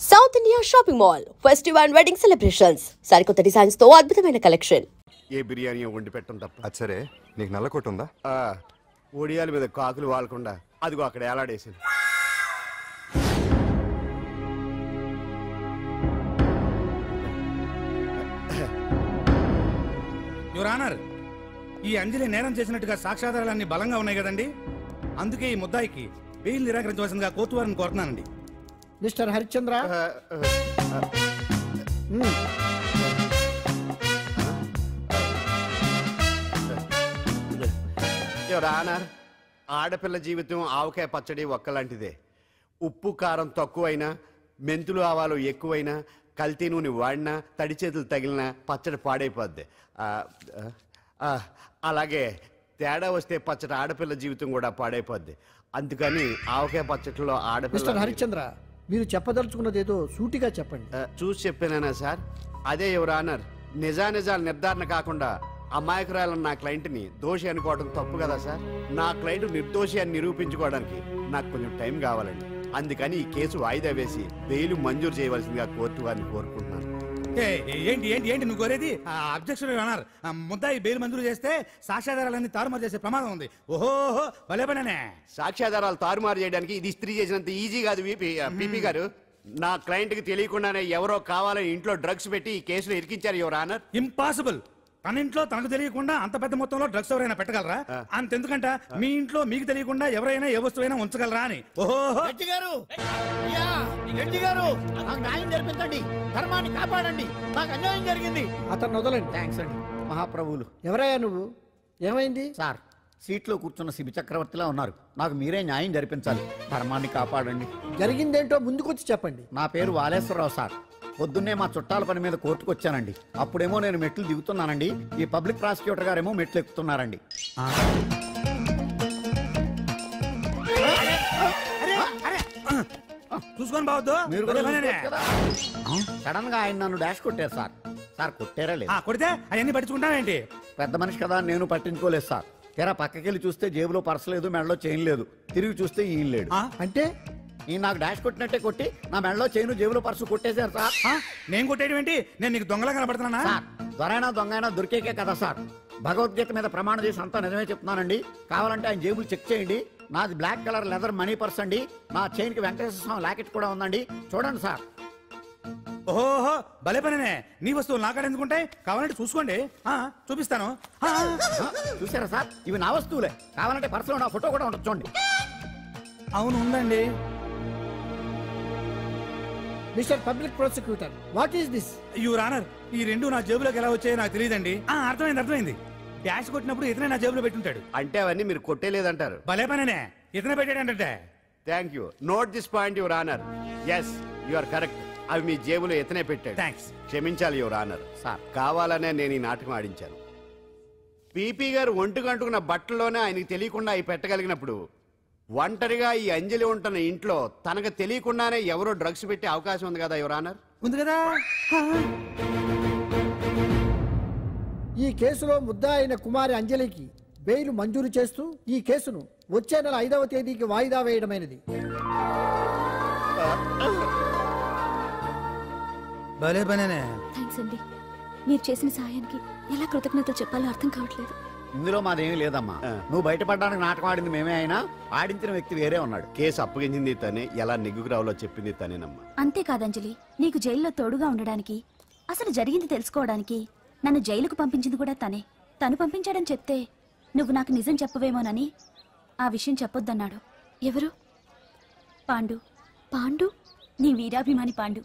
South India shopping mall festival and wedding celebrations సరికొత్త designs తో అద్భుతమైన కలెక్షన్. ఏ బిర్యానీ వండి పెట్టడం తప్ప. అది సరే, నీకు నల్ల కోటు ఉందా? ఒడియాల మీద కాకులు వాలకుండా అదిగో అక్కడ ఏలాడేసింది. యువర్ ఆనర్, ఈ అంజలి నేరం చేసినట్టుగా సాక్ష్యాధారాలన్నీ బలంగా ఉన్నాయి కదండి. అందుకే ఈ ముద్దాయికి బెయిల్ నిరాకరించవలసిందిగా కోర్టు వారిని కోరుతున్నానండి. మిస్టర్ హరిశ్చంద్ర, యువర్ ఆనర్, ఆడపిల్ల జీవితం ఆవకాయ పచ్చడి ఒక్కలాంటిదే. ఉప్పు కారం తక్కువైనా, మెంతులు ఆవాలు ఎక్కువైనా, కల్తీ నూనె వాడినా, తడి చేతులు తగిలినా పచ్చడి పాడైపోద్ది. అలాగే తేడా వస్తే పచ్చడి ఆడపిల్ల జీవితం కూడా పాడైపోద్ది. అందుకని ఆవకాయ పచ్చడిలో ఆడపిల్ల. మిస్టర్ హరిశ్చంద్ర, మీరు చెప్పదలుచుకున్నది ఏదో సూటిగా చెప్పండి. చూసి చెప్పానా సార్? అదే యువర్ ఆనర్, నిజానిజాలు నిర్ధారణ కాకుండా అమాయకురాలను నా క్లయింట్ని దోషి అనుకోవడం తప్పు కదా సార్. నా క్లయింట్ నిర్దోషి అని నిరూపించుకోవడానికి నాకు కొంచెం టైం కావాలండి. అందుకని ఈ కేసు వాయిదా వేసి బెయిల్ మంజూరు చేయవలసిందిగా కోర్టు వారిని కోరుకుంటున్నాను. ఏంటి ఏంటి ఏంటి నువ్వు కోరేది? అబ్జెక్షన్ యువర్ ఆనర్, ముద్దాయి బెయిల్ మంజూరు చేస్తే సాక్ష్యాధారాలన్నీ తారుమారు చేసే ప్రమాదం ఉంది. ఓహో భలే పనే. సాక్ష్యాధారాలు తారుమారు చేయడానికి ఇది ఇస్త్రీ చేసినంత ఈజీ కాదు పీపీ గారు. నా క్లయింట్ కి తెలియకుండానే ఎవరో కావాలని ఇంట్లో డ్రగ్స్ పెట్టి ఈ కేసులో ఇరికించారు యువర్ ఆనర్. ఇంపాసిబుల్. తన ఇంట్లో తనకు తెలియకుండా అంత పెద్ద మొత్తంలో డ్రగ్స్ ఎవరైనా పెట్టగలరా? అంతెందుకంట మీ ఇంట్లో మీకు తెలియకుండా ఎవరైనా ఏ వస్తువైనా ఉంచగలరా అని. ఓహో న్యాయం జరిపించండి, ధర్మాన్ని కాపాడండి, నాకు అన్యాయం జరిగింది. అతను వదలండి. థ్యాంక్స్ అండి మహాప్రభువులు. ఎవరయ్యా నువ్వు? ఏమైంది? సార్, సీట్లో కూర్చున్న శిబి చక్రవర్తిలా ఉన్నారు. నాకు మీరే న్యాయం జరిపించాలి, ధర్మాన్ని కాపాడండి. జరిగిందేంటో ముందుకొచ్చి చెప్పండి. నా పేరు వాలేశ్వరరావు సార్. పొద్దున్నే మా చుట్టాల పని మీద కోర్టుకు వచ్చానండి. అప్పుడేమో నేను మెట్లు దిగుతున్నానండి, ఈ పబ్లిక్ ప్రాసిక్యూటర్ గారేమో మెట్లు ఎక్కుతున్నారండి. చూసుకొని బావద్దు. మీరు సడన్ గా ఆయన నన్ను డాష్ కొట్టారు సార్. సార్ కొట్టారా లేదు? కొడితే అవన్నీ పట్టించుకుంటావేంటి? పెద్ద మనిషి కదా నేను పట్టించుకోలేదు సార్. తెరా పక్కకెళ్ళి చూస్తే జేబులో పర్స్ లేదు, మెడలో చైన్ లేదు. తిరిగి చూస్తే ఈయన లేడు. అంటే ఈయన నాకు డాష్ కొట్టినట్టే కొట్టి నా మెడలో చైన్ జేబులో పర్సు కొట్టేశారు సార్. నేను కొట్టేయడం ఏంటి? నేను నీకు దొంగలా కనబడుతున్నా సార్? దొరైనా దొంగైనా దొరికేకే కదా సార్. భగవద్గీత మీద ప్రమాణం చేసి అంతా నిజమే చెప్తున్నానండి. కావాలంటే ఆయన జేబులు చెక్ చేయండి. నాది black colour leather money purse అండి. నా చైన్ కి వెంకటేశ్వర స్వామి లాకెట్ కూడా ఉందండి, చూడండి సార్. ఓహో భలే పనే. నీ వస్తువులు నాకాడ ఎందుకుంటాయి? కావాలంటే చూసుకోండి, చూపిస్తాను. చూసారా సార్, ఇవి నా వస్తువులే. కావాలంటే పర్సులో నా ఫోటో కూడా ఉండొచ్చు, చూడండి. అవును ఉందండి. Mister public prosecutor, what is this? Your honour, ఈ రెండు నా జేబులోకి ఎలా వచ్చాయో నాకు తెలియదండి. అర్థమైంది. డాష్ కొట్టినప్పుడు ఇతనే నా జేబులో పెట్టుంటాడు. అంటే అవన్నీ మీరు కొట్టేలేదంటారు? భలే పనే, ఇతనే పెట్టాడంటే. Thank you. Note this point your honour. Yes, you are correct. అవి మీ జేబులో ఎత్తనే పెట్టాడు. థ్యాంక్స్. క్షమించాలి యువర్ ఆనర్. సార్, కావాలనే నేను ఈ నాటకం ఆడించాను. పీపీ గారు ఒంటికంటుకున్న బట్టల్లోనే ఆయనకి తెలియకుండా అవి పెట్టగలిగినప్పుడు, ఒంటరిగా ఈ అంజలి ఉంటున్న ఇంట్లో తనకు తెలియకుండానే ఎవరో డ్రగ్స్ పెట్టే అవకాశం ఉంది కదా యువర్ ఆనర్. ఉంది కదా. ఈ కేసులో ముద్దా అయిన కుమారి అంజలికి బెయిల్ మంజూరు చేస్తూ ఈ కేసును వచ్చే నెల 5వ తేదీకి వాయిదా వేయడమైనది. భలే పనే. థ్యాంక్స్ అండి, మీరు చేసిన సహాయానికి ఎలా కృతజ్ఞతలు చెప్పాలో అర్థం కావట్లేదు. ఇందులో మాదేమీ లేదమ్మా. నువ్వు బయటపడడానికి నాటకం ఆడింది మేమే అయినా ఆడించిన వ్యక్తి వేరే ఉన్నాడు. కేసు అప్పగించింది తనే, ఎలా నెగ్గుకు రావాలో చెప్పింది తనేనమ్మా. అంతేకాదంజలి, నీకు జైల్లో తోడుగా ఉండడానికి, అసలు జరిగింది తెలుసుకోవడానికి నన్ను జైలుకు పంపించింది కూడా తనే. తను పంపించాడని చెప్తే నువ్వు నాకు నిజం చెప్పవేమోనని ఆ విషయం చెప్పొద్దన్నాడు. ఎవరు? పాండు. పాండు, నీ వీరాభిమాని పాండు.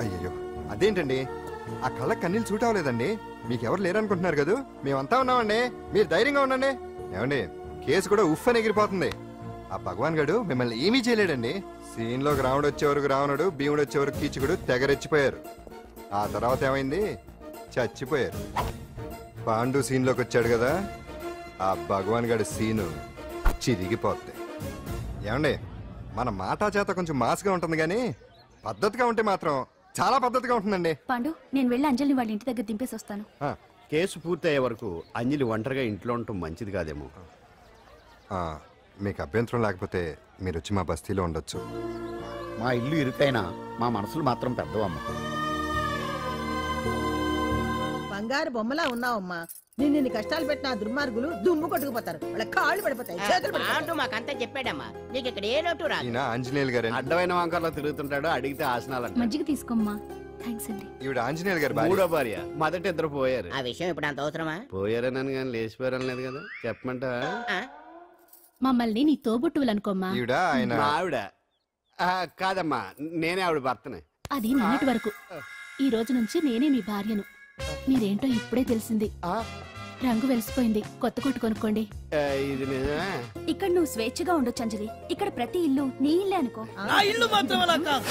అయ్యో, అదేంటండి ఆ కళ్ళ కన్నీళ్ళు సూట్ అవ్వలేదండి. మీకెవరు లేరనుకుంటున్నారు కదా, మేమంతా ఉన్నామండి. మీరు ధైర్యంగా ఉండండి. ఏమండి, కేసు కూడా ఉఫ్ అని ఎగిరిపోతుంది. ఆ భగవాన్ గడు మిమ్మల్ని ఏమీ చేయలేడండి. సీన్ లోకి రావణుడు వచ్చే వరకు రావణుడు, భీముడు వచ్చే వరకు కీచుకుడు తెగరెచ్చిపోయారు. ఆ తర్వాత ఏమైంది? చచ్చిపోయారు. పాండు సీన్లోకి వచ్చాడు కదా, ఆ భగవాన్ గడి సీను చిరిగిపోద్ది. ఏమండి, మన మాటా చేత కొంచెం మాస్గా ఉంటుంది కానీ పద్ధతిగా ఉంటే మాత్రం చాలా పద్ధతిగా ఉంటుందండి. పాండు, నేను వెళ్ళి అంజలిని వాళ్ళ ఇంటి దగ్గర దింపేసి వస్తాను. కేసు పూర్తయ్యే వరకు అంజలి ఒంటరిగా ఇంట్లో ఉండటం మంచిది కాదేమో. మీకు అభ్యంతరం లేకపోతే మీరు వచ్చి మా బస్తీలో ఉండొచ్చు. మా ఇల్లు ఇరుకైనా మా మనసులు మాత్రం పెద్దవమ్మ. బంగారు బొమ్మలా ఉన్నావమ్మా. నిన్ను కష్టాలు పెట్టిన ఆ దుర్మార్గులు దుమ్ము కొట్టుకుపోతారు. వాళ్ళ కాళ్ళు పడిపోతాయి, చేతులు పడిపోతాయి. మాకంతా చెప్పాడమ్మా. నీకు ఇక్కడ ఏ లోటు రాదు. ఈయన ఆంజనేయులు గారు. అడ్డమైన వంకర్లో తిరుగుతుంటాడు, అడిగితే ఆసనాలంట. మజ్జిగ తీసుకోమ్మా. థ్యాంక్స్ అండి. ఈవిడ ఆంజనేయులు గారు మూడో భార్య. మొదటి ఇద్దరు పోయారు. ఆ విషయం ఇప్పుడు అంత అవసరమా? పోయారనని కానీ లేచిపోయారని లేదు కదా, చెప్పమంట. మమ్మల్ని నీ తోబుట్టువులు అనుకోమ్మా. ఈవిడ ఆయన మా ఆవిడ కాదమ్మా, నేనే ఆవిడ భర్తనే. అది నిన్నటి వరకు. ఈ రోజు నుంచి నేనే మీ భార్యను. మీరేంటో ఇప్పుడే తెలిసింది. రంగు వెలిసిపోయింది, కొత్త కొట్టు కొనుక్కోండి. ఇది నిజమే. ఇక్కడ నువ్వు స్వేచ్ఛగా ఉండొచ్చు అంజలి. ఇక్కడ ప్రతి ఇల్లు నీ ఇల్లే అనుకో. నా ఇల్లు మాత్రం అలా కాదు.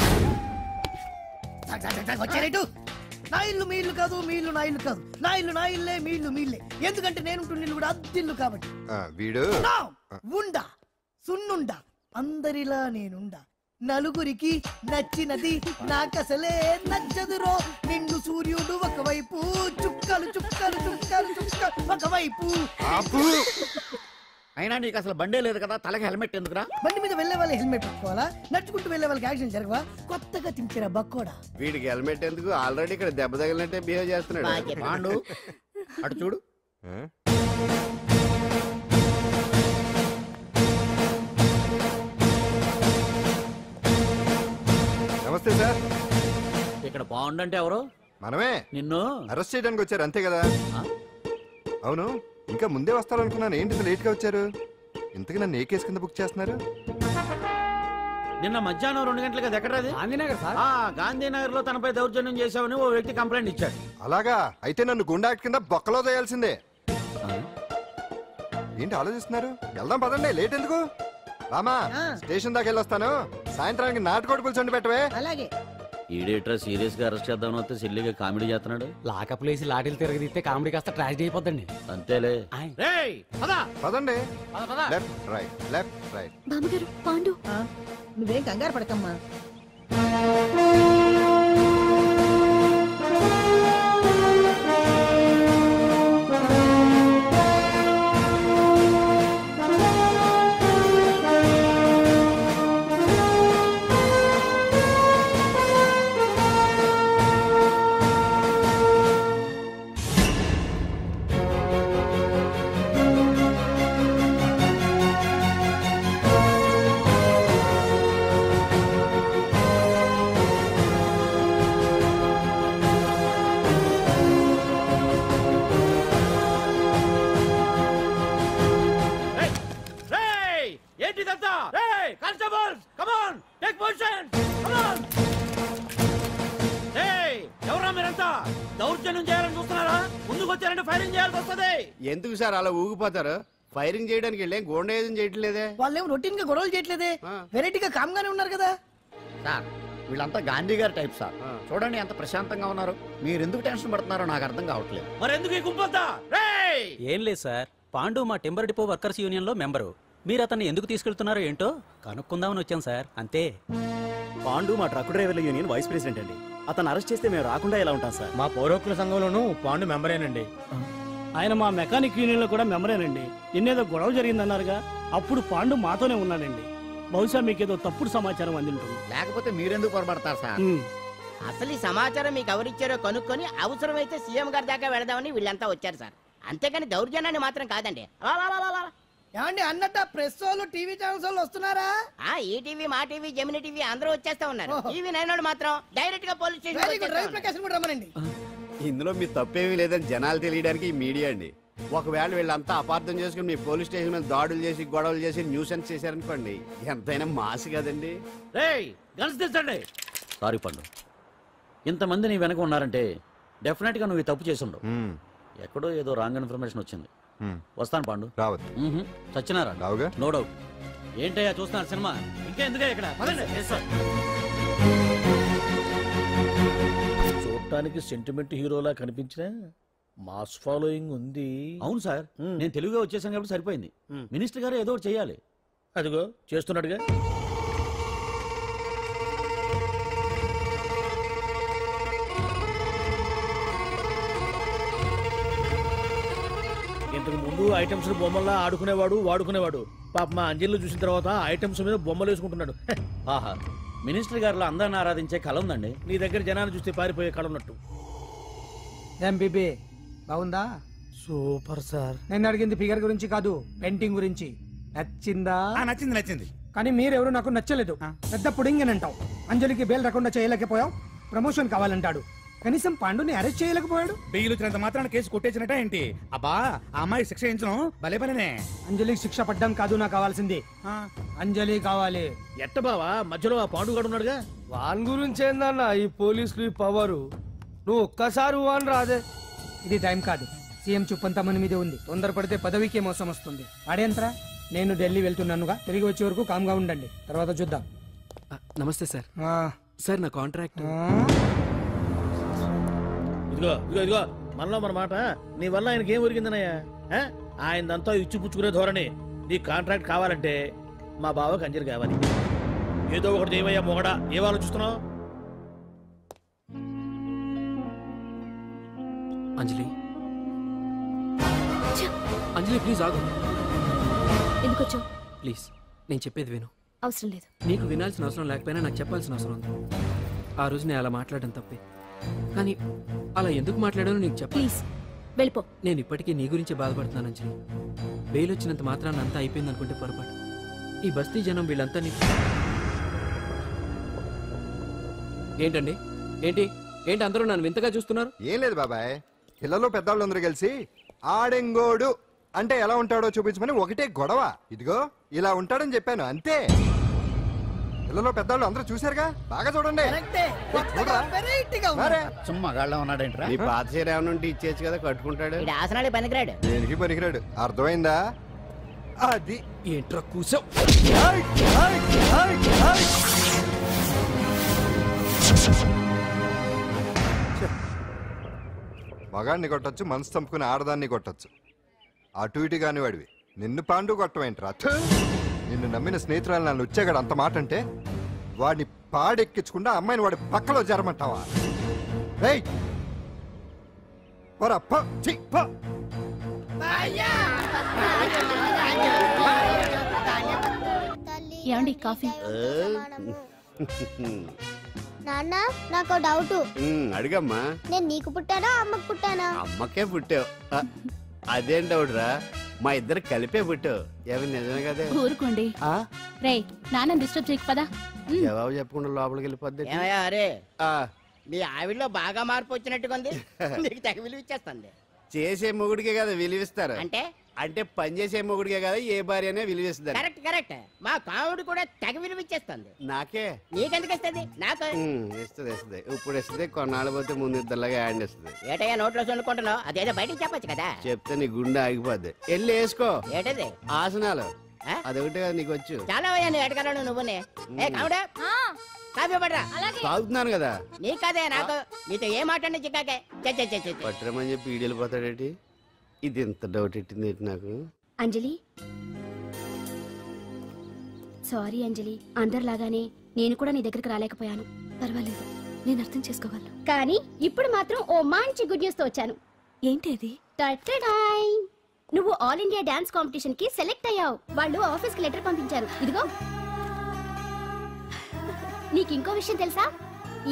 వచ్చారేటు. నా ఇల్లు మీ ఇల్లు కాదు, మీ ఇల్లు నా ఇల్లు కాదు. నా ఇల్లు నా ఇల్లే, మీ ఇల్లు మీ ఇల్లే. ఎందుకంటే నేను ఇల్లు కూడా అద్దిల్లు కాబట్టి. వీడు ఉండా సున్నుండా అందరిలా నేనుండా. నలుగురికి నచ్చినది నాకసలే నచ్చదురో. నిన్ను సూర్యుడు ఒకవైపు, చుక్కలు చుక్కలు చుక్కలు చుక్కలు ఒకవైపు. అయినా నీకు అసలు బండే లేదు కదా, తలకి హెల్మెట్ ఎందుకురా? బండి మీద వెళ్లే వాళ్ళు హెల్మెట్ పెట్టుకోవాలా? నడుచుకుంటూ వెళ్లే వాళ్ళకి యాక్సిడెంట్ జరగవా? కొత్తగా తింటారా బక్కోడా? వీడికి హెల్మెట్ ఎందుకు? ఆల్రెడీ ఇక్కడ దెబ్బ తగిలినట్టే బిహేవ్ చేస్తున్నాడు. పాండు అటు చూడు. నమస్తే సార్. ఇక్కడ పాండు అంటే ఎవరు? మనమే. నిన్ను అరెస్ట్ చేయడానికి వచ్చారు అంతే కదా? అవును, ఇంకా ముందే వస్తారనుకున్నాను. ఏంటి లేట్ గా వచ్చారు? ఇంతకు నన్ను ఏ కేసు కింద బుక్ చేస్తున్నారు? నిన్న మధ్యాహ్నం 2 గంటలకు అది ఎక్కడ? గాంధీనగర్ సార్. గాంధీనగర్ లో తనపై దౌర్జన్యం చేశామని ఓ వ్యక్తి కంప్లైంట్ ఇచ్చాడు. అలాగా? అయితే నన్ను గుండా యాక్ట్ కింద బొక్కలో చేయాల్సిందే. ఏంటి ఆలోచిస్తున్నారు? వెళ్దాం పదండి, లేట్ ఎందుకు? రామా, స్టేషన్ దాకా వెళ్ళొస్తాను. సాయంత్రానికి నాటుకోడి పులుసు వండి పెట్టవే. అలాగే. ఈడేట్రా సీరియస్ గా అరెస్ట్ చేద్దామని వస్తే సిల్లిగా కామెడీ చేస్తున్నాడు. లాకప్ లేసి లాఠీలు తిరగదీస్తే కామెడీ కాస్త ట్రాజడీ అయిపోద్దండి. అంతేలే. పదండి. Left right, left right. బామ్మగారు, పాండు. నువ్వేం కంగారు పడకమ్మా. దౌర్జన్యం చేయాలని చూస్తున్నారా? ముందుకు వచ్చారంటే ఫైరింగ్ చేయాల్సి వస్తుంది. ఎందుకు సార్ అలా ఊగిపోతారు? ఫైరింగ్ చేయడానికి వెళ్ళే గోండేజం చేయట్లేదే. వాళ్ళేమో రొటీన్ గా గొడవలు చేయట్లేదే, వెరైటీగా కామ్ గానే ఉన్నారు కదా సార్. వీళ్ళంతా గాంధీ గారి టైప్ సార్. చూడండి ఎంత ప్రశాంతంగా ఉన్నారు. మీరు ఎందుకు టెన్షన్ పడుతున్నారో నాకు అర్థం కావట్లేదు. మరి ఎందుకు ఈ గుంపంతా? ఏం లేదు సార్, పాండు మా టింబర్ డిపో వర్కర్స్ యూనియన్ లో మెంబరు. మీరు అతన్ని ఎందుకు తీసుకెళ్తున్నారో ఏంటో కనుక్కుందామని వచ్చాం సార్, అంతే. పాండు మా ట్రక్ డ్రైవర్ల యూనియన్ వైస్ ప్రెసిడెంట్ అండి. అతను అరెస్ట్ చేస్తే మేము రాకుండా ఎలా ఉంటాం సార్? మా పౌరోక్తుల సంఘంలోనూ పాండు మెంబరేనండి. ఆయన మా మెకానిక్ యూనియన్ లో కూడా మెంబరేనండి. నిన్నేదో గొడవ జరిగిందన్నారుగా, అప్పుడు పాండు మాతోనే ఉన్నాడండి. బహుశా మీకేదో తప్పుడు సమాచారం అందింటుంది. లేకపోతే మీరెందుకు పొరపడతారు సార్? అసలు ఈ సమాచారం మీకు ఎవరిచ్చారో కనుక్కొని అవసరమైతే సీఎం గారి దాకా వెళదామని వీళ్ళంతా వచ్చారు సార్. అంతేకాని దౌర్జన్యాన్ని మాత్రం కాదండి. ఏమండి అన్నట్ట ప్రెస్ వాళ్ళు టీవీ ఛానల్స్ వాళ్ళు వస్తున్నారా? ఈ టీవీ, మా టీవీ, జెమిని టీవీ అందరూ వచ్చేస్తా ఉన్నారు. టీవీ నైనోడు మాత్రం డైరెక్ట్ గా పోలీస్ స్టేషన్. ఇందులో మీ తప్పేమీ లేదని జనాలు తెలియడానికి ఈ మీడియా అండి. ఒకవేళ వీళ్ళంతా అపార్థం చేసుకుని మీ పోలీస్ స్టేషన్ మీద దాడులు చేసి గొడవలు చేసి న్యూసెన్స్ చేశారనుకోండి, ఎంతైనా మాసి కదండి. సారీ పండు, ఇంతమంది నీ వెనక ఉన్నారంటే డెఫినెట్ గా నువ్వు తప్పు చేసి ఉండవు. ఎక్కడో ఏదో రాంగ్ ఇన్ఫర్మేషన్ వచ్చింది. వస్తాను పాండు. రావద్దు. చచ్చినారా? No doubt. ఏంటయ్యా చూస్తున్నారు సినిమా? ఇంకా ఎందుకే ఇక్కడ? చూడటానికి సెంటిమెంట్ హీరోలా కనిపించినా మాస్ ఫాలోయింగ్ ఉంది. అవును సార్, నేను తెలుగుగా వచ్చేసాను కాబట్టి సరిపోయింది. మినిస్టర్ గారు ఏదో ఒకటి చేయాలి. అదిగో చేస్తున్నాడుగా. ఇంతకు ముందు ఐటమ్స్ బొమ్మల్లా ఆడుకునేవాడు, వాడుకునేవాడు. పాప మా అంజలిలో చూసిన తర్వాత ఐటమ్స్ మీద బొమ్మలు వేసుకుంటున్నాడు. ఆహా, మినిస్టర్ గారిలో అందరిని ఆరాధించే కళ ఉందండి. నీ దగ్గర జనాన్ని చూస్తే పారిపోయే కళ ఉన్నట్టు. ఎంబీబీ బాగుందా? Super sir. నేను అడిగింది ఫిగర్ గురించి కాదు, పెయింటింగ్ గురించి. నచ్చిందా? నచ్చింది నచ్చింది. కానీ మీరెవరు నాకు నచ్చలేదు. పెద్ద పుడింగ్ అని అంటావు, అంజలికి బెయిల్ రాకుండా చేయలేకపోయావు, ప్రమోషన్ కావాలంటాడు. కనీసం పాండుని అరెస్ట్ చేయలేకపోయాడు. బెయిల్ వచ్చినంత మాత్రాన కేసు కొట్టేసినట్ట ఏంటి? అబ్బా, ఆ అమ్మాయి శిక్ష వేయించడం భలే పనినే. అంజలికి శిక్ష పడ్డం కాదు నాకు కావాల్సింది, అంజలి కావాలి. ఎట్ట బావా, మధ్యలో ఆ పాండుగాడు ఉన్నాడుగా. వాన్ గురించి ఏందన్నా ఈ పోలీసులు ఈ పవరు? నువ్వు ఒక్కసారి వాన్ రాదే. ఇది టైం కాదు, సీఎం చూపంతా మన మీదే ఉంది. తొందరపడితే పదవికే మోసం వస్తుంది. అడేంతరా, నేను ఢిల్లీ వెళ్తున్నానుగా, తిరిగి వచ్చే వరకు కామ్గా ఉండండి, తర్వాత చూద్దాం. నమస్తే సార్. సార్ నా కాంట్రాక్ట్. ఇదిగో ఇదిగో ఇదిగో, మనలో మన మాట. నీ వల్ల ఆయనకి ఏం ఒరిగిందనయ్యా? ఆయనదంతా ఇచ్చిపుచ్చుకునే ధోరణి. నీ కాంట్రాక్ట్ కావాలంటే మా బావకి అంజలి కావాలి. ఏదో ఒకటి ఏమయ్యా మొగడా, ఏం ఆలోచిస్తున్నావు? అంజలి, అంజలి ప్లీజ్ ఆగు. ఎందుకు వచ్చావు? ప్లీజ్ నేను చెప్పేది విను. అవసరం లేదు. నీకు వినాల్సిన అవసరం లేకపోయినా నాకు చెప్పాల్సిన అవసరం ఉంది. ఆ రోజు నేను అలా మాట్లాడడం తప్పే, కానీ అలా ఎందుకు మాట్లాడానో నీకు చెప్ప. ప్లీజ్ వెళ్ళిపో. నేను ఇప్పటికీ నీ గురించి బాధపడుతున్నాను అంజలి. బెయిల్ వచ్చినంత మాత్రాన్ని అంతా అయిపోయింది అనుకుంటే పొరపాటు. ఈ బస్తీ జనం వీళ్ళంతా ఏంటండి, ఏంటి ఏంటి అందరూ నన్ను వింతగా చూస్తున్నారు? ఏం లేదు బాబాయ్, పిల్లలు పెద్దవాళ్ళందరూ కలిసి ఆడెంగోడు అంటే ఎలా ఉంటాడో చూపించమని ఒకటే గొడవ. ఇదిగో ఇలా ఉంటాడని చెప్పాను అంతే. పిల్లలు పెద్దవాళ్ళు అందరూ చూశారుగా, బాగా చూడండి. చుమ్మగాళ్ళ ఉన్నాడేంట్రా? నీ పాత చీర ఏమైనా ఉంటే ఇచ్చేచ్చు కదా, కట్టుకుంటాడు. ఆసనాడే పనికిరాడు. దేనికి పనికిరాడు, అర్థమైందా? అది ఏంట్రా కూసావు? మగాడిని కొట్టచ్చు, మనసు చంపుకుని ఆడదాన్ని కొట్టచ్చు. అటు ఇటు కాని వాడివి నిన్ను పాండు కొట్టమేంట్రా? నిన్ను నమ్మిన స్నేహితురాలు నన్ను వచ్చాగాడు అంత మాట అంటే వాడిని పాడెక్కించకుండా అమ్మాయిని వాడి పక్కలో జరమంటావా? ఏమండి కాఫీ? నాన్న నాకు డౌట్. అడిగమ్మా. నేను నీకు పుట్టానా అమ్మకు పుట్టానా? అమ్మకే పుట్టావు. అదేం డౌట్ రా, మా ఇద్దరు కలిపే పుట్టావు. ఏమి నిజమే కదా? ఊరుకోండి రే, నాన్న డిస్టర్బ్ చేయకు పదా. జవాబు చెప్పకుండా లోపలికి వెళ్ళిపోద్ది. అరే మీ ఆవిడలో బాగా మార్పు వచ్చినట్టుగా ఉంది. నీకు తెగ విలువ ఇచ్చేస్తుంది. చేసే మొగుడికే కదా విలువిస్తారు. అంటే అంటే పని చేసే మొగుడికే కదా ఏ భార్య అనే విలువిస్తారు. Correct correct. మా కావుడు కూడా తెగ విలువ ఇచ్చేస్తుంది. నాకే? నీకెందుకు ఇస్తుంది? నాకు ఇస్తుంది ఇస్తుంది. ఇప్పుడు ఇస్తుంది, కొన్నాళ్ళు పోతే ముందు ఇద్దరులాగా హ్యాండ్ ఇస్తుంది. ఏటయ్యా నోట్లో చల్లుకుంటున్నావు? అదేదో బయటికి చెప్పొచ్చు కదా. చెప్తే నీ గుండె ఆగిపోద్ది. వెళ్ళి వేసుకో. ఏటది? ఆసనాలు. అదొకటి కదా నీకు వచ్చు. చాలా అయ్యా నువ్వు ఎడగలను. నువ్వునే ఏ కావుడా కాఫీ పడరా. తాగుతున్నాను కదా. నీ కదే నాకు. నీతో ఏ మాట చిక్కాకే పట్టరమని చెప్పి ఈడు వెళ్ళిపోతాడేటి? ఇది ఎంత డౌట్ ఎట్టింది ఏంటి నాకు? అంజలి సారీ అంజలి, అందరిలాగానే నేను కూడా నీ దగ్గరికి రాలేకపోయాను. పర్వాలేదు, నేను అర్థం చేసుకోగలను. కానీ ఇప్పుడు మాత్రం ఓ మంచి గుడ్ న్యూస్ తో వచ్చాను. ఏంటి అది? నువ్వు ఆల్ ఇండియా డాన్స్ కాంపిటీషన్ కి సెలెక్ట్ అయ్యావు. వాళ్ళు ఆఫీస్ కి లెటర్ పంపించారు. ఇదిగో. నీకు ఇంకో విషయం తెలుసా?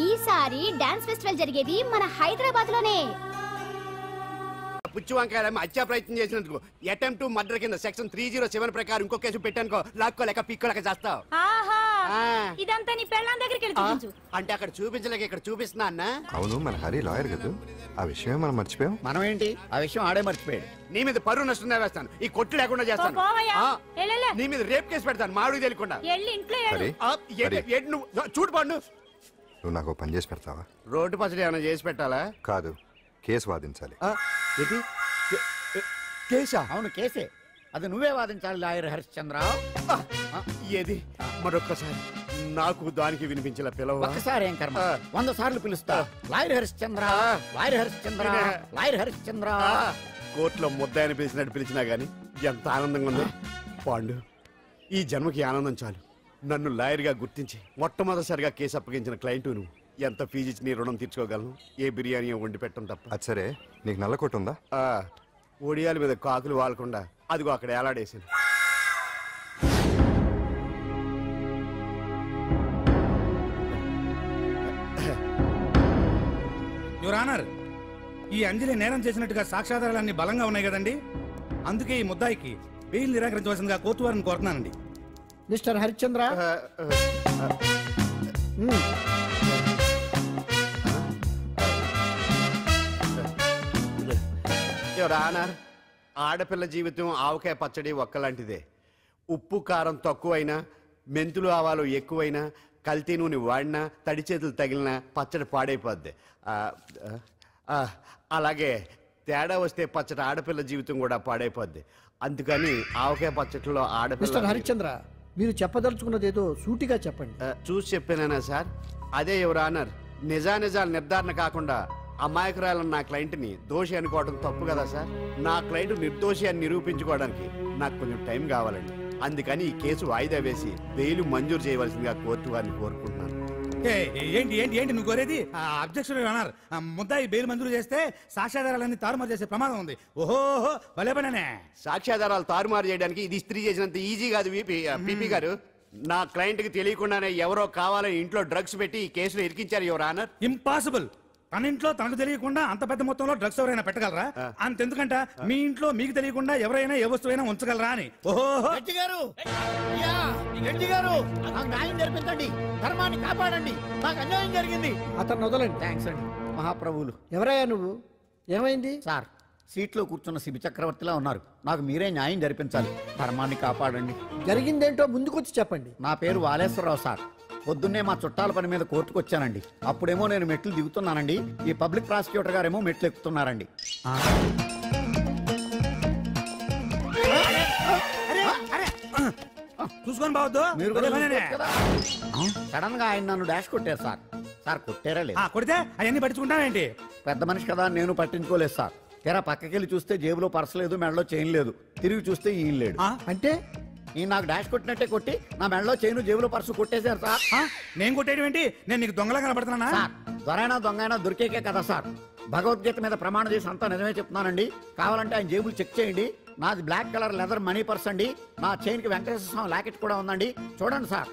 ఈసారి డాన్స్ ఫెస్టివల్ జరిగేది మన హైదరాబాద్ లోనే. పుచ్చు వంకాయ హత్యా ప్రయత్నం చేసినందుకు అటెంప్ట్ టు మర్డర్ కింద సెక్షన్ 307 ప్రకారం ఇంకో కేసు పెట్టానుకో, లాక్కోలేక పిక్కోలేక చేస్తావు. ఇదంతా నీ పెళ్ళాం దగ్గరికి వెళ్ళి అంటే అక్కడ చూపించలేక ఇక్కడ చూపిస్తున్నా అన్న. అవును, మన హరి లాయర్ కదా, ఆ విషయం మనం మర్చిపోయాం. మనం ఏంటి ఆ విషయం ఆడే మర్చిపోయాడు. నీ మీద పరువు నష్టం వేస్తాను, ఈ కొట్టు లేకుండా చేస్తాను. నీ మీద రేప్ కేసు పెడతాను మాడు తెలియకుండా. చూడు పండు, నువ్వు నాకు పని చేసి పెడతావా? రోడ్డు పసడి ఏమైనా చేసి పెట్టాలా? కాదు, కేసు వాదించాలి. కేసా? అవును కేసే. అది నువ్వే వాదించాలి లాయర్ హరిశ్చంద్ర. ఏది మరొక్కసారి నాకు దానికి వినిపించిన పిలవ ఒక్కసారి ఏం కర్మ 100 సార్లు పిలుస్తా. Lawyer Harishchandra, lawyer Harishchandra, lawyer Harishchandra. కోర్టులో ముద్దాయని పిలిచినట్టు పిలిచినా గానీ ఎంత ఆనందంగా ఉందో. పాండు, ఈ జన్మకి ఆనందం చాలు. నన్ను లాయర్గా గుర్తించి మొట్టమొదటిసారిగా కేసు అప్పగించిన క్లయింట్ నువ్వు. ఎంత ఫీజు ఇచ్చి నీ రుణం తీర్చుకోగలను? ఏ బిర్యానీ వండి పెట్టడం తప్ప. అది సరే, నీకు నల్ల కొట్టు ఉందా? ఒడియాల మీద కాకులు వాలకుండా అదిగో అక్కడ ఏలాడేసింది. యువర్ ఆనర్, ఈ అంజలి నేరం చేసినట్టుగా సాక్ష్యాధారాలన్నీ బలంగా ఉన్నాయి కదండి. అందుకే ఈ ముద్దాయికి బెయిల్ నిరాకరించవలసిందిగా కోర్టు వారిని కోరుతున్నానండి. మిస్టర్ హరిశ్చంద్ర, యువర్ ఆనర్, ఆడపిల్ల జీవితం ఆవకాయ పచ్చడి ఒక్కలాంటిదే. ఉప్పు కారం తక్కువైనా, మెంతులు ఆవాలు ఎక్కువైనా, కల్తీ నూనె వాడినా, తడి చేతులు తగిలినా పచ్చడి పాడైపోద్ది. అలాగే తేడా వస్తే పచ్చడి ఆడపిల్ల జీవితం కూడా పాడైపోద్ది. అందుకని ఆవకాయ పచ్చడిలో ఆడపిల్ల. మిస్టర్ హరిశ్చంద్ర, మీరు చెప్పదలుచుకున్నది ఏదో సూటిగా చెప్పండి. చూసి చెప్పానా సార్? అదే యువర్ ఆనర్, నిజానిజాలు నిర్ధారణ కాకుండా అమాయకురాలన్న నా క్లయింట్ని దోషి అనుకోవడం తప్పు కదా సార్. నా క్లయింట్ నిర్దోషి అని నిరూపించుకోవడానికి నాకు కొంచెం టైం కావాలండి. అందుకని ఈ కేసు వాయిదా వేసి బెయిల్ మంజూరు చేయవలసిందిగా కోర్టు వారిని కోరుకుంటున్నాను. ఏంటి ఏంటి ఏంటి నువ్వు కోరేది? అబ్జెక్షన్ అన్నారు. ముద్దాయి బెయిల్ మంజూరు చేస్తే సాక్ష్యాధారాలన్నీ తారుమారు చేసే ప్రమాదం ఉంది. ఓహో భలే పనేనే. సాక్ష్యాధారాలు తారుమారు చేయడానికి ఇది ఇస్త్రీ చేసినంత ఈజీ కాదు పీపీ గారు. నా క్లయింట్ కి తెలియకుండానే ఎవరో కావాలని ఇంట్లో డ్రగ్స్ పెట్టి ఈ కేసులో ఇరికించారు యువర్ ఆనర్. ఇంపాసిబుల్. తన ఇంట్లో తనకు తెలియకుండా అంత పెద్ద మొత్తంలో డ్రగ్స్ ఎవరైనా పెట్టగలరా? అంతెందుకంట మీ ఇంట్లో మీకు తెలియకుండా ఎవరైనా ఏ వస్తువైనా ఉంచగలరా అని. ఓహో గారు, నాకు న్యాయం జరిపించండి, ధర్మాన్ని కాపాడండి, నాకు అన్యాయం జరిగింది. అతను వదలండి. థ్యాంక్స్ అండి మహాప్రభువులు. ఎవరయ్యా నువ్వు? ఏమైంది? సార్, సీట్లో కూర్చున్న శిబి చక్రవర్తిలా ఉన్నారు. నాకు మీరే న్యాయం జరిపించాలి, ధర్మాన్ని కాపాడండి. జరిగిందేంటో ముందుకొచ్చి చెప్పండి. నా పేరు వాలేశ్వరరావు సార్. పొద్దున్నే మా చుట్టాల పని మీద కోర్టుకు వచ్చానండి. అప్పుడేమో నేను మెట్లు దిగుతున్నానండి, ఈ పబ్లిక్ ప్రాసిక్యూటర్ గారేమో మెట్లు ఎక్కుతున్నారండి. చూసుకొని బావద్దు. మీరు సడన్ గా ఆయన నన్ను డాష్ కొట్టారు సార్. సార్ కొట్టారా లేదు? కొడితే అవన్నీ పట్టించుకుంటావేంటి? పెద్ద మనిషి కదా నేను పట్టించుకోలేదు సార్. తెరా పక్కకెళ్ళి చూస్తే జేబులో పర్స్ లేదు, మెడలో చైన్ లేదు. తిరిగి చూస్తే ఈయన లేడు. అంటే ఈయన నాకు డాష్ కొట్టినట్టే కొట్టి నా మెడలో చైన్ జేబులో పర్సు కొట్టేశారు సార్. నేను కొట్టేయడం ఏంటి? నేను నీకు దొంగలా కనబడుతున్నా? సార్, దొరైనా దొంగైనా దొరికేకే కదా సార్. భగవద్గీత మీద ప్రమాణం చేసి అంతా నిజమే చెప్తున్నానండి. కావాలంటే ఆయన జేబులు చెక్ చేయండి. నాది black colour leather money purse అండి. నా చైన్ కి వెంకటేశ్వర స్వామి లాకెట్ కూడా ఉందండి. చూడండి సార్.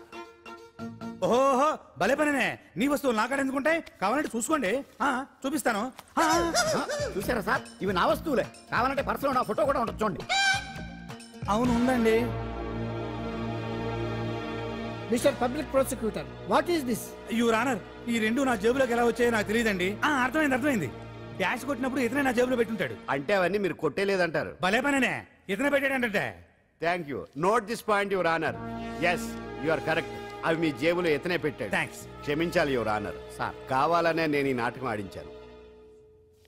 ఓహో భలే పనేనే. నీ వస్తువులు నాకాడ ఎందుకుంటాయి? కావాలంటే చూసుకోండి, చూపిస్తాను. చూసారా సార్, ఇవి నా వస్తువులే. కావాలంటే పర్సులో నా ఫోటో కూడా ఉంటుంది, చూడండి. అవును ఉందండి. Mister public prosecutor, what is this? Your honour, ఈ రెండు నా జేబులోకి ఎలా వచ్చాయో నాకు తెలియదండి. అర్థమైంది. డాష్ కొట్టినప్పుడు ఇతనే నా జేబులో పెట్టుంటాడు. అంటే అవన్నీ మీరు కొట్టేలేదంటారు? భలే పనేనే, ఇతనే పెట్టాడంటే. Thank you. Note this point your honour. Yes, you are correct. అవి మీ జేబులో ఇతనే పెట్టాడు. థ్యాంక్స్. క్షమించాలి యువర్ ఆనర్. సార్, కావాలనే నేను ఈ నాటకం ఆడించాను.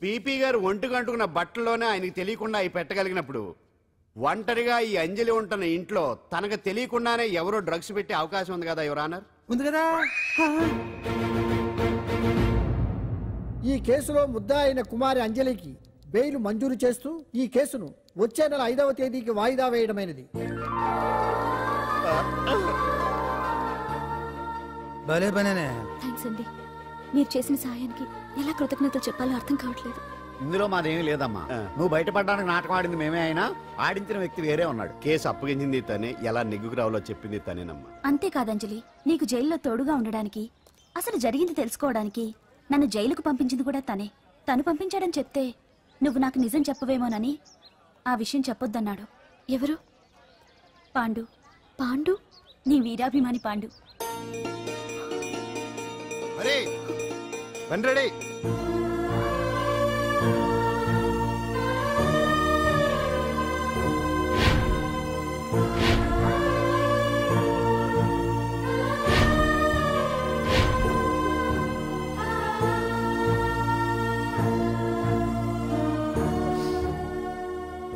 పీపీ గారు ఒంటుకంటుకున్న బట్టల్లోనే ఆయనకి తెలియకుండా అవి పెట్టగలిగినప్పుడు ఒంటరిగా ఈ అంజలి ఉంటున్న ఇంట్లో తనకు తెలియకుండానే ఎవరో డ్రగ్స్ పెట్టే అవకాశం ఉంది కదా యువర్ ఆనర్. ఉంది కదా. ఈ కేసులో ముద్దా అయిన కుమారి అంజలికి బెయిల్ మంజూరు చేస్తూ ఈ కేసును వచ్చే నెల 5వ తేదీకి వాయిదా వేయడమైనది. భలే పనేనే. థ్యాంక్స్ అండి. మీరు చేసిన సహాయానికి ఎలా కృతజ్ఞతలు చెప్పాలో అర్థం కావట్లేదు. ఇందులో మాదేమీ లేదమ్మా. నువ్వు బయటపడడానికి నాటకం ఆడింది మేమే అయినా ఆడించిన వ్యక్తి వేరే ఉన్నాడు. కేసు అప్పగించింది తనే, ఎలా నెగ్గుకు రావాలో చెప్పింది తనేనమ్మా. అంతేకాదంజలి, నీకు జైల్లో తోడుగా ఉండడానికి, అసలు జరిగింది తెలుసుకోవడానికి నన్ను జైలుకు పంపించింది కూడా తనే. తను పంపించాడని చెప్తే నువ్వు నాకు నిజం చెప్పవేమోనని ఆ విషయం చెప్పొద్దన్నాడు. ఎవరు? పాండు. పాండు, నీ వీరాభిమాని పాండు.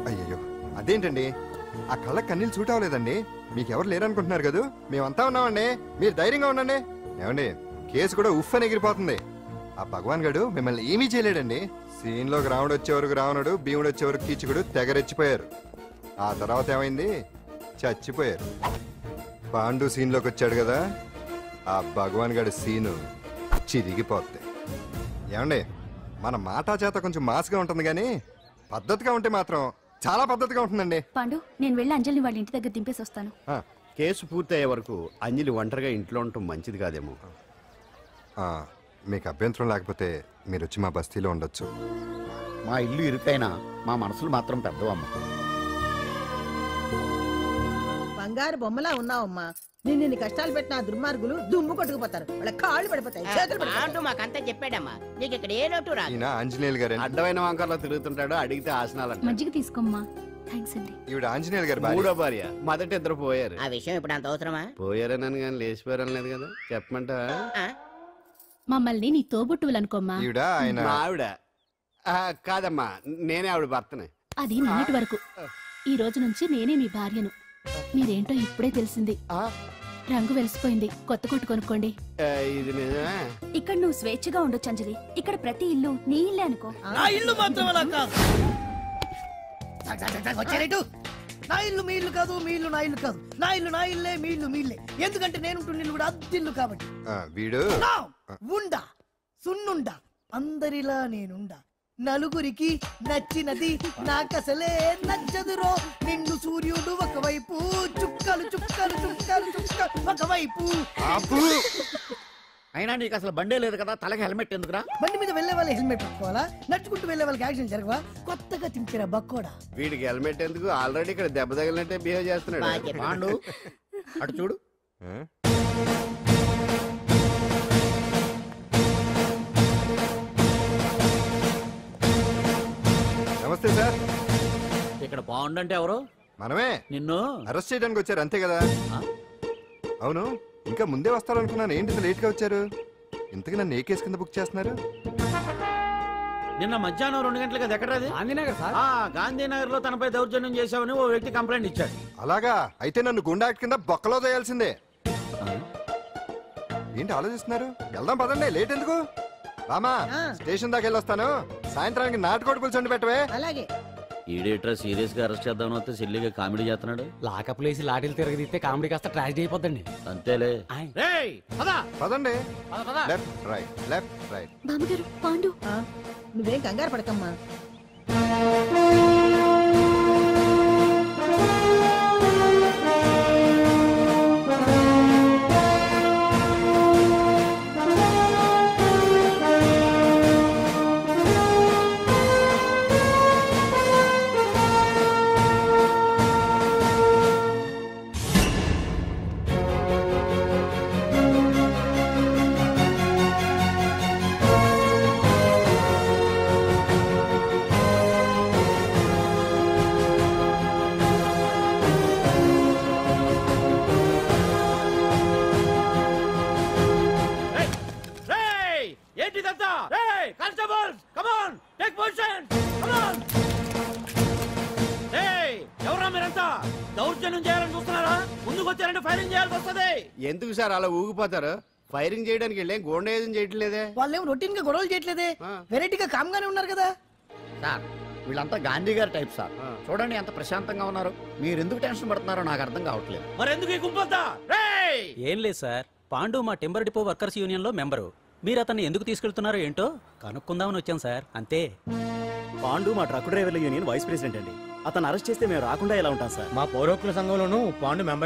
అయ్యయ్యో, అదేంటండి ఆ కళ్ళకి కన్నీళ్ళు సూట్ అవ్వలేదండి. మీకెవరు లేరనుకుంటున్నారు కదా, మేమంతా ఉన్నామండి. మీరు ధైర్యంగా ఉండండి. ఏమండి, కేసు కూడా ఉఫ్ అని ఎగిరిపోతుంది. ఆ భగవాన్ గడు మిమ్మల్ని ఏమీ చేయలేడండి. సీన్లోకి రావణుడు వచ్చేవరకు రావణుడు, భీముడు వచ్చేవరకు కీచుకుడు తెగరెచ్చిపోయారు. ఆ తర్వాత ఏమైంది? చచ్చిపోయారు. పాండు సీన్లోకి వచ్చాడు కదా, ఆ భగవాన్ గడి సీను చిరిగిపోద్ది. ఏమండి, మన మాటా చేత కొంచెం మాస్గా ఉంటుంది కానీ పద్ధతిగా ఉంటే మాత్రం చాలా పద్ధతిగా ఉంటుందండి. పాండు, నేను వెళ్ళి అంజలిని వాళ్ళ ఇంటి దగ్గర దింపేసి వస్తాను. కేసు పూర్తయ్యే వరకు అంజలి ఒంటరిగా ఇంట్లో ఉండటం మంచిది కాదేమో. మీకు అభ్యంతరం లేకపోతే మీరు వచ్చి మా బస్తీలో ఉండొచ్చు. మా ఇల్లు ఇరుకైనా మా మనసులు మాత్రం పెద్దవమ్మ. బంగారు బొమ్మలా ఉన్నావమ్మా. నిన్ను కష్టాలు పెట్టిన ఆ దుర్మార్గులు దుమ్ము కొట్టుకుపోతారు. వాళ్ళ కాళ్ళు పడిపోతాయి, చేతులు పడిపోతాయి. మాకంతా చెప్పాడమ్మా, నీకు ఇక్కడ ఏ లోటు రాదు. ఈయన ఆంజనేయులు గారు అడ్డమైన వంకర్లో తిరుగుతుంటాడు, అడిగితే ఆసనాలు. మజ్జిగ తీసుకోమ్మా. థ్యాంక్స్ అండి. ఈవిడ ఆంజనేయులు గారు మూడో భార్య. మొదట ఇద్దరు పోయారు. ఆ విషయం ఇప్పుడు అంత అవసరమా? పోయారనని కానీ లేచిపోయారని లేదు కదా, చెప్పమంటా? మమ్మల్ని నీ తోబుట్టువులనుకోమ్మా. ఈవిడ ఆయన మా ఆవిడ కాదమ్మా, నేనే ఆవిడ భర్తనే. అది నిన్నటి వరకు. ఈ రోజు నుంచి నేనే మీ భార్యను. మీరేంటో ఇప్పుడే తెలిసింది. రంగు వెలిసిపోయింది, కొత్త కొట్టు కొనుక్కోండి. ఇది నిజమే. ఇక్కడ నువ్వు స్వేచ్ఛగా ఉండొచ్చు అంజలి. ఇక్కడ ప్రతి ఇల్లు నీ ఇల్లే అనుకో. నా ఇల్లు మాత్రం అలా కాదు. నా ఇల్లు మీ ఇల్లు కాదు, మీ ఇల్లు నా ఇల్లు కాదు. నా ఇల్లు నా ఇల్లే, మీ ఇల్లు మీ ఇల్లే. ఎందుకంటే నేను ఇల్లు కూడా అద్దిల్లు కాబట్టి. వీడు ఉండా సున్నుండా అందరిలా నేనుండా. నలుగురికి నచ్చినది నాకసలే నచ్చదురో. నిన్ను సూర్యుడు ఒకవైపు, చుక్కలు చుక్కలు చుక్కలు చుక్కలు ఒకవైపు. అయినా నీకు అసలు బండే లేదు కదా, తలకి హెల్మెట్ ఎందుకురా? బండి మీద వెళ్లే వాళ్ళు హెల్మెట్ పెట్టుకోవాలా? నడుచుకుంటూ వెళ్లే వాళ్ళకి యాక్సిడెంట్ జరగవా? కొత్తగా తింటారా బక్కోడా? వీడికి హెల్మెట్ ఎందుకు? ఆల్రెడీ ఇక్కడ దెబ్బ తగిలినట్టే బిహేవ్ చేస్తున్నాడు. పాండు అటు చూడు. నమస్తే సార్. ఇక్కడ బాగుండంటే ఎవరు? మనమే. నిన్ను అరెస్ట్ చేయడానికి వచ్చారు అంతే కదా? అవును, ఇంకా ముందే వస్తారనుకున్నాను. ఏంటి లేట్ గా వచ్చారు? ఇంతకీ నన్ను ఏ కేసు కింద బుక్ చేస్తున్నారు? నిన్న మధ్యాహ్నం 2 గంటలకు అది ఎక్కడది? గాంధీనగర్ సార్. గాంధీనగర్ లో తనపై దౌర్జన్యం చేశామని ఓ వ్యక్తి కంప్లైంట్ ఇచ్చాడు. అలాగా? అయితే నన్ను గుండా యాక్ట్ కింద బొక్కలో చేయాల్సిందే. ఏంటి ఆలోచిస్తున్నారు? వెళ్దాం పదండి, లేట్ ఎందుకు? రామా, స్టేషన్ దాకా వెళ్ళొస్తాను. సాయంత్రానికి నాటుకోడి పులుసు వండి పెట్టవే. అలాగే. ఈడేట్రా సీరియస్ గా అరెస్ట్ చేద్దామని వస్తే సిల్లిగా కామెడీ చేస్తున్నాడు. లాకప్ లేసి లాఠీలు తిరగదీస్తే కామెడీ కాస్త ట్రాజడీ అయిపోద్దండి. అంతేలే. పదండి. Left right, left right. బామ్మగారు, పాండు. నువ్వేం కంగారు పడకమ్మా. దౌర్జన్యం చేయాలని చూస్తున్నారా? ముందుకు వచ్చారంటే ఫైరింగ్ చేయాల్సి వస్తుంది. ఎందుకు సార్ అలా ఊగిపోతారు? ఫైరింగ్ చేయడానికి వెళ్ళే గోండేజం చేయట్లేదే. వాళ్ళేం రొటీన్ గా గొడవలు చేయట్లేదే, వెరైటీగా కామ్ గానే ఉన్నారు కదా సార్. వీళ్ళంతా గాంధీ గారి టైప్ సార్. చూడండి ఎంత ప్రశాంతంగా ఉన్నారు. మీరు ఎందుకు టెన్షన్ పడుతున్నారో నాకు అర్థం కావట్లేదు. మరి ఎందుకు ఈ గుంపంతా? ఏం లేదు సార్, పాండు మా టింబర్ డిపో వర్కర్స్ యూనియన్ లో మెంబరు. మీరు అతన్ని ఎందుకు తీసుకెళ్తున్నారో ఏంటో కనుక్కుందామని వచ్చాం సార్, అంతే. పాండు మా ట్రక్ డ్రైవర్ల యూనియన్ వైస్ ప్రెసిడెంట్ అండి. అతను అరెస్ట్ చేస్తే మేము రాకుండా ఎలా ఉంటాం సార్? మా పౌరోక్తుల సంఘంలోనూ పాండు మెంబర్